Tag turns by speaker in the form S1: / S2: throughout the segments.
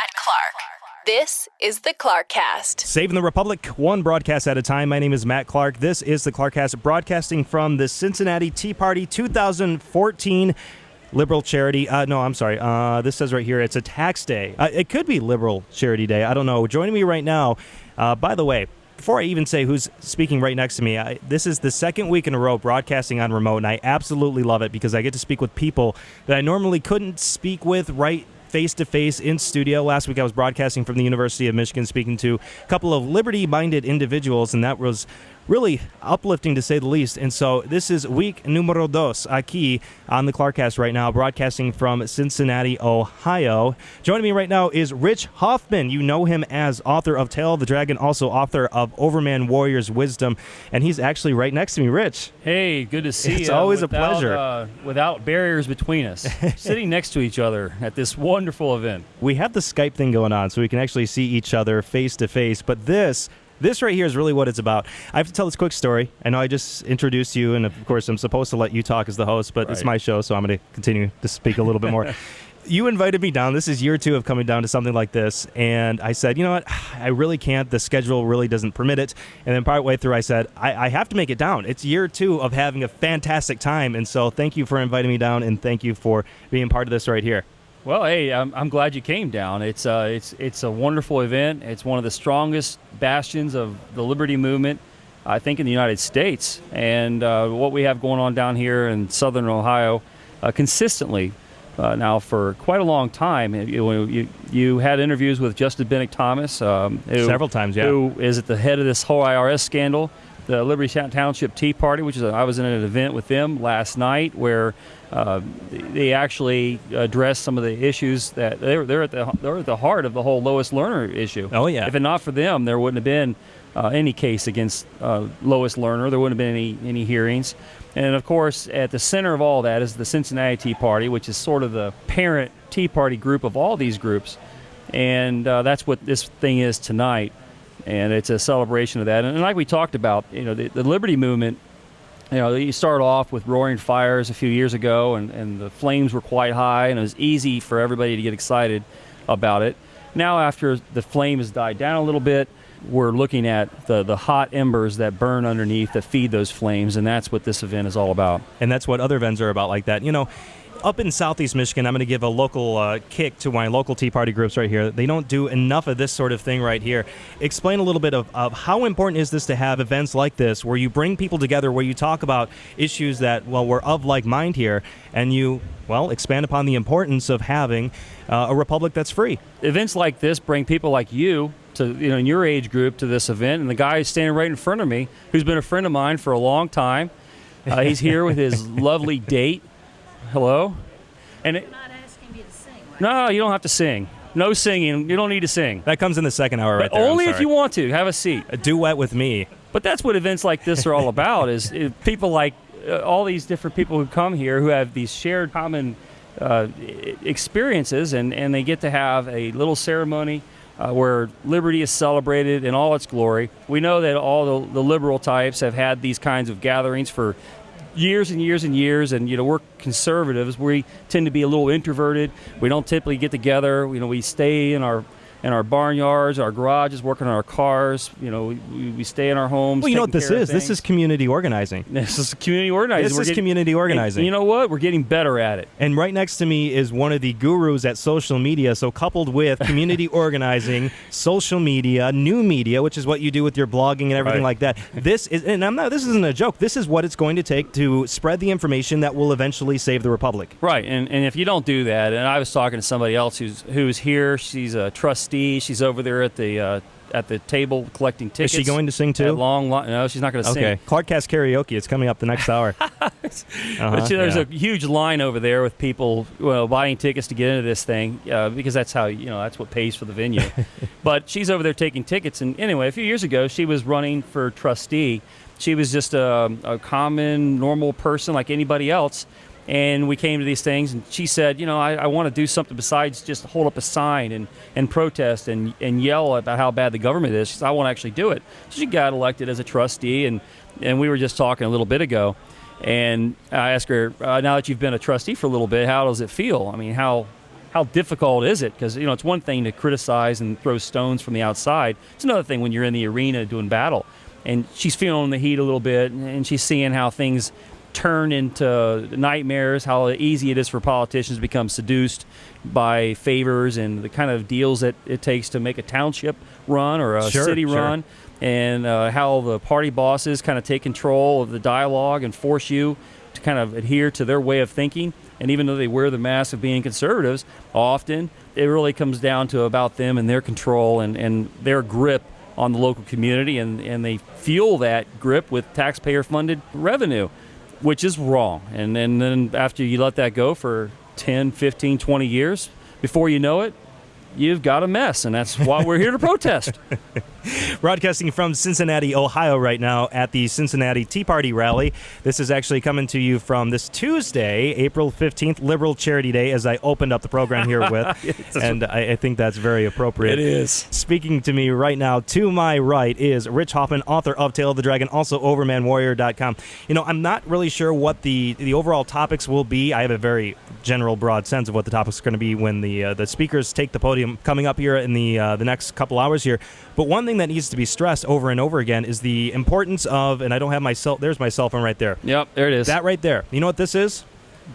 S1: Matt Clark. This is the Clarkcast.
S2: Saving the Republic, one broadcast at a time. My name is Matt Clark. This is the Clarkcast, broadcasting from the Cincinnati Tea Party 2014 Liberal Charity. This says right here it's a tax day. It could be Liberal Charity Day. I don't know. Joining me right now, by the way, before I even say who's speaking right next to me, this is the second week in a row broadcasting on remote, and I absolutely love it because I get to speak with people that I normally couldn't speak with right face-to-face in studio. Last week I was broadcasting from the University of Michigan, speaking to a couple of liberty-minded individuals, and that was really uplifting to say the least. And so this is week numero dos aquí on the Clarkcast right now, broadcasting from Cincinnati, Ohio. Joining me right now is Rich Hoffman. You know him as author of Tale of the Dragon, also author of Overman Warrior's Wisdom, and he's actually right next to me. Rich.
S3: Hey, good to see you.
S2: It's always a pleasure.
S3: Without barriers between us, sitting next to each other at this wonderful event.
S2: We have the Skype thing going on, so we can actually see each other face to face, but this right here is really what it's about. I have to tell this quick story. I know I just introduced you, and of course I'm supposed to let you talk as the host, but It's my show, so I'm going to continue to speak a little bit more. You invited me down. This is year 2 of coming down to something like this, and I said, you know what, I really can't. The schedule really doesn't permit it. And then partway through I said, I have to make it down. It's year 2 of having a fantastic time, and so thank you for inviting me down, and thank you for being part of this right here.
S3: Well, hey, I'm glad you came down. It's a wonderful event. It's one of the strongest bastions of the liberty movement, I think, in the United States. And what we have going on down here in southern Ohio consistently now for quite a long time. You had interviews with Justice Benedict Thomas.
S2: Several times, yeah.
S3: Who is at the head of this whole IRS scandal, the Liberty Township Tea Party, I was in an event with them last night where they actually addressed some of the issues that they're at the heart of the whole Lois Lerner issue.
S2: Oh yeah.
S3: If it not for them, there wouldn't have been any case against Lois Lerner. There wouldn't have been any hearings. And of course, at the center of all that is the Cincinnati Tea Party, which is sort of the parent Tea Party group of all these groups. And that's what this thing is tonight. And it's a celebration of that. And like we talked about, the liberty movement, you started off with roaring fires a few years ago, and the flames were quite high, and it was easy for everybody to get excited about it. Now, after the flame has died down a little bit, we're looking at the hot embers that burn underneath that feed those flames, and that's what this event is all about.
S2: And that's what other events are about like that. Up in southeast Michigan, I'm going to give a local kick to my local Tea Party groups right here. They don't do enough of this sort of thing right here. Explain a little bit of how important is this to have events like this where you bring people together, where you talk about issues that, we're of like mind here, and you, expand upon the importance of having a republic that's free.
S3: Events like this bring people like you to, in your age group to this event, and the guy who's standing right in front of me, who's been a friend of mine for a long time, he's here with his lovely date. Hello? And
S4: You're not asking me to sing, right?
S3: No, you don't have to sing. No singing. You don't need to sing.
S2: That comes in the second hour right
S3: but
S2: there.
S3: Only if you want to. Have a seat.
S2: A duet with me.
S3: But that's what events like this are all about, is people like all these different people who come here who have these shared common experiences, and they get to have a little ceremony where liberty is celebrated in all its glory. We know that all the liberal types have had these kinds of gatherings for years and years and years, and we're conservatives. We tend to be a little introverted. We don't typically get together. We stay in our barnyards, our garages, working on our cars. We stay in our homes.
S2: Well, you know what this is? This is community organizing.
S3: This is community organizing.
S2: This is community organizing.
S3: And you know what? We're getting better at it.
S2: And right next to me is one of the gurus at social media. So coupled with community organizing, social media, new media, which is what you do with your blogging and everything like that. This isn't a joke. This is what it's going to take to spread the information that will eventually save the republic.
S3: Right. And if you don't do that, and I was talking to somebody else who's here. She's a trustee. She's over there at the table collecting tickets.
S2: Is she going to sing too?
S3: No, she's not going to sing.
S2: Okay. Clarkcast karaoke. It's coming up the next hour.
S3: But there's a huge line over there with people buying tickets to get into this thing because that's how that's what pays for the venue. But she's over there taking tickets. And anyway, a few years ago, she was running for trustee. She was just a common, normal person like anybody else. And we came to these things, and she said, I want to do something besides just hold up a sign and protest and yell about how bad the government is. She said, I want to actually do it. So she got elected as a trustee, and we were just talking a little bit ago. And I asked her, now that you've been a trustee for a little bit, how does it feel? I mean, how how difficult is it? Because, it's one thing to criticize and throw stones from the outside. It's another thing when you're in the arena doing battle. And she's feeling the heat a little bit, and she's seeing how things turn into nightmares, how easy it is for politicians to become seduced by favors and the kind of deals that it takes to make a township run or a city run, and how the party bosses kind of take control of the dialogue and force you to kind of adhere to their way of thinking. And even though they wear the mask of being conservatives, often it really comes down to about them and their control and their grip on the local community, and they fuel that grip with taxpayer-funded revenue, which is wrong. And then after you let that go for 10, 15, 20 years, before you know it, you've got a mess, and that's why we're here to protest.
S2: Broadcasting from Cincinnati, Ohio right now at the Cincinnati Tea Party rally. This is actually coming to you from this Tuesday, April 15th, Liberal Charity Day, as I opened up the program here with, and I think that's very appropriate.
S3: It is.
S2: Speaking to me right now, to my right, is Rich Hoffman, author of Tale of the Dragon, also overmanwarrior.com. I'm not really sure what the overall topics will be. I have a very general, broad sense of what the topics are going to be when the speakers take the podium coming up here in the next couple hours here. But one thing that needs to be stressed over and over again is the importance of, and I don't have there's my cell phone right there.
S3: Yep, there it is.
S2: That right there. You know what this is?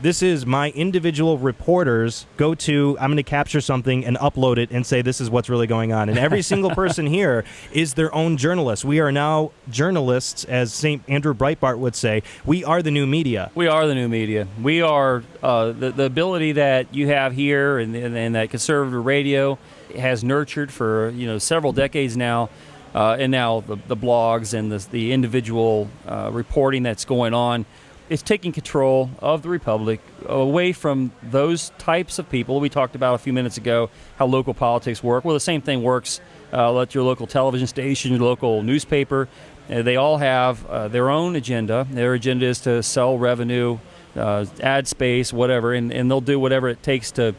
S2: This is my individual reporters I'm going to capture something and upload it and say this is what's really going on. And every single person here is their own journalist. We are now journalists, as St. Andrew Breitbart would say. We are the new media.
S3: We are the new media. We are the ability that you have here and that conservative radio has nurtured for several decades now, and now the blogs and the individual reporting that's going on. It's taking control of the Republic away from those types of people we talked about a few minutes ago, how local politics work. Well, the same thing works at your local television station, your local newspaper. They all have their own agenda. Their agenda is to sell revenue, ad space, whatever, and they'll do whatever it takes to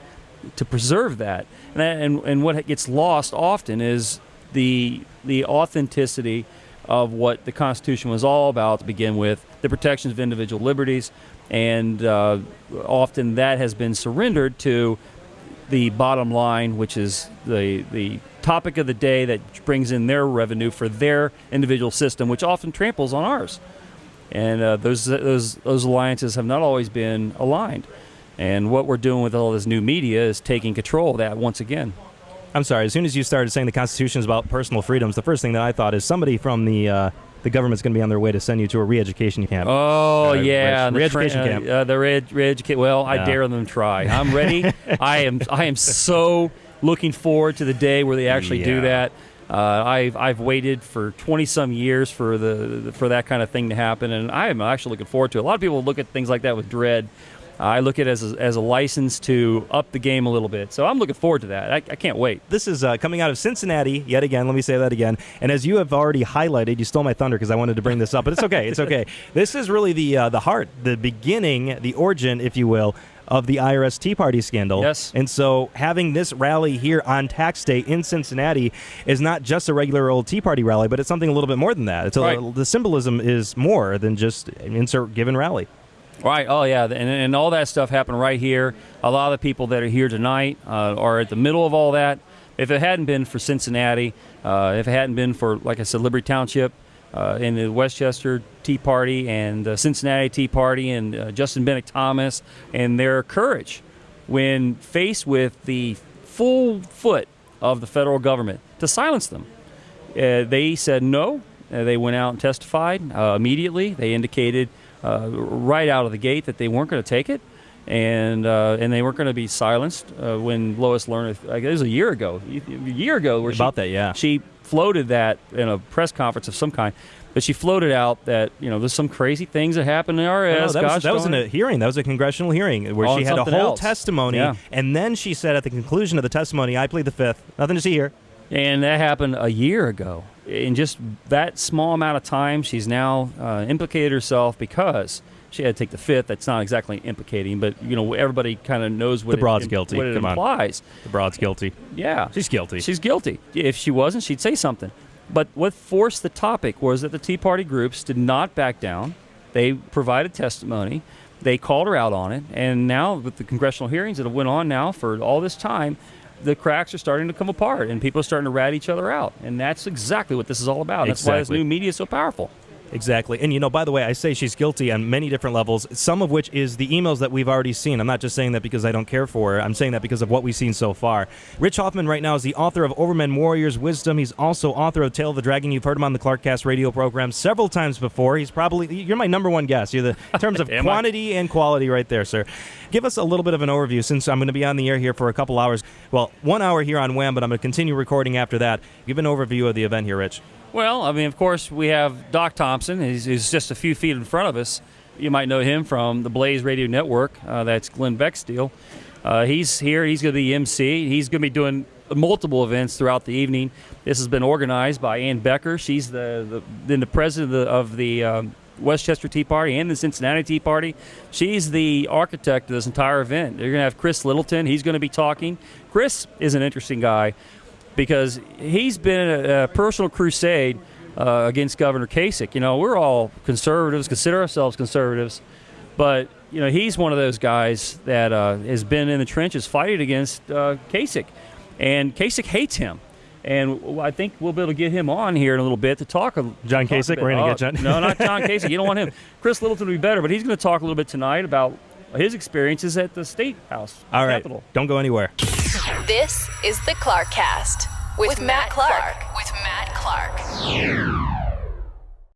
S3: preserve that. And what gets lost often is the authenticity of what the Constitution was all about to begin with, the protections of individual liberties, and often that has been surrendered to the bottom line, which is the topic of the day that brings in their revenue for their individual system, which often tramples on ours. And those alliances have not always been aligned. And what we're doing with all this new media is taking control of that once again.
S2: I'm sorry, as soon as you started saying the Constitution is about personal freedoms, the first thing that I thought is somebody from the government's going to be on their way to send you to a re-education camp.
S3: Oh, yeah.
S2: Re-education camp.
S3: The re-education. Well, I dare them to try. I'm ready. I am so looking forward to the day where they actually do that. I've waited for 20-some years for that kind of thing to happen, and I am actually looking forward to it. A lot of people look at things like that with dread. I look at it as a license to up the game a little bit. So I'm looking forward to that. I can't wait.
S2: This is coming out of Cincinnati, yet again. Let me say that again. And as you have already highlighted, you stole my thunder because I wanted to bring this up, but it's okay. It's okay. This is really the heart, the beginning, the origin, if you will, of the IRS Tea Party scandal.
S3: Yes.
S2: And so having this rally here on tax day in Cincinnati is not just a regular old Tea Party rally, but it's something a little bit more than that. The symbolism is more than just an insert given rally.
S3: Right. Oh, yeah. And all that stuff happened right here. A lot of the people that are here tonight are at the middle of all that. If it hadn't been for Cincinnati, if it hadn't been for, like I said, Liberty Township and the Westchester Tea Party and the Cincinnati Tea Party and Justin Bennett Thomas and their courage when faced with the full foot of the federal government to silence them, they said no. They went out and testified immediately. They indicated right out of the gate that they weren't going to take it, and they weren't going to be silenced when Lois Lerner, it was a year ago where she floated that in a press conference of some kind, but she floated out that there's some crazy things that happened in IRS.
S2: That wasn't a hearing. That was a congressional hearing where she had a whole testimony, and then she said at the conclusion of the testimony, "I plead the fifth. Nothing to see here."
S3: And that happened a year ago. In just that small amount of time, she's now implicated herself because she had to take the fifth. That's not exactly implicating, but everybody kind of knows what
S2: the broad's guilty.
S3: What it implies.
S2: The broad's guilty.
S3: Yeah,
S2: she's guilty.
S3: She's guilty. If she wasn't, she'd say something. But what forced the topic was that the Tea Party groups did not back down. They provided testimony. They called her out on it, and now with the congressional hearings that have went on now for all this time, the cracks are starting to come apart, and people are starting to rat each other out. And that's exactly what this is all about. That's why this new media is so powerful.
S2: Exactly. And, by the way, I say she's guilty on many different levels, some of which is the emails that we've already seen. I'm not just saying that because I don't care for her. I'm saying that because of what we've seen so far. Rich Hoffman right now is the author of Overmen Warriors Wisdom. He's also author of Tale of the Dragon. You've heard him on the Clarkcast radio program several times before. You're my number one guest. You're in terms of quantity and quality right there, sir. Give us a little bit of an overview, since I'm going to be on the air here for a couple hours. Well, 1 hour here on Wham, but I'm going to continue recording after that. Give an overview of the event here, Rich.
S3: Well, I mean, of course, we have Doc Thompson. He's just a few feet in front of us. You might know him from the Blaze Radio Network. That's Glenn Beck's deal. He's here. He's going to be MC. He's going to be doing multiple events throughout the evening. This has been organized by Ann Becker. She's the president of the Westchester Tea Party and the Cincinnati Tea Party. She's the architect of this entire event. They're going to have Chris Littleton. He's going to be talking. Chris is an interesting guy, because he's been a personal crusade against Governor Kasich. We're all conservatives, consider ourselves conservatives, but he's one of those guys that has been in the trenches fighting against Kasich, and Kasich hates him. And I think we'll be able to get him on here in a little bit to talk.
S2: John Kasich? We're going to get John.
S3: No, not John Kasich. You don't want him. Chris Littleton would be better, but he's going to talk a little bit tonight about his experiences at the State House.
S2: All right.
S3: Capitol.
S2: Don't go anywhere.
S1: This is the Clarkcast with Matt Clark.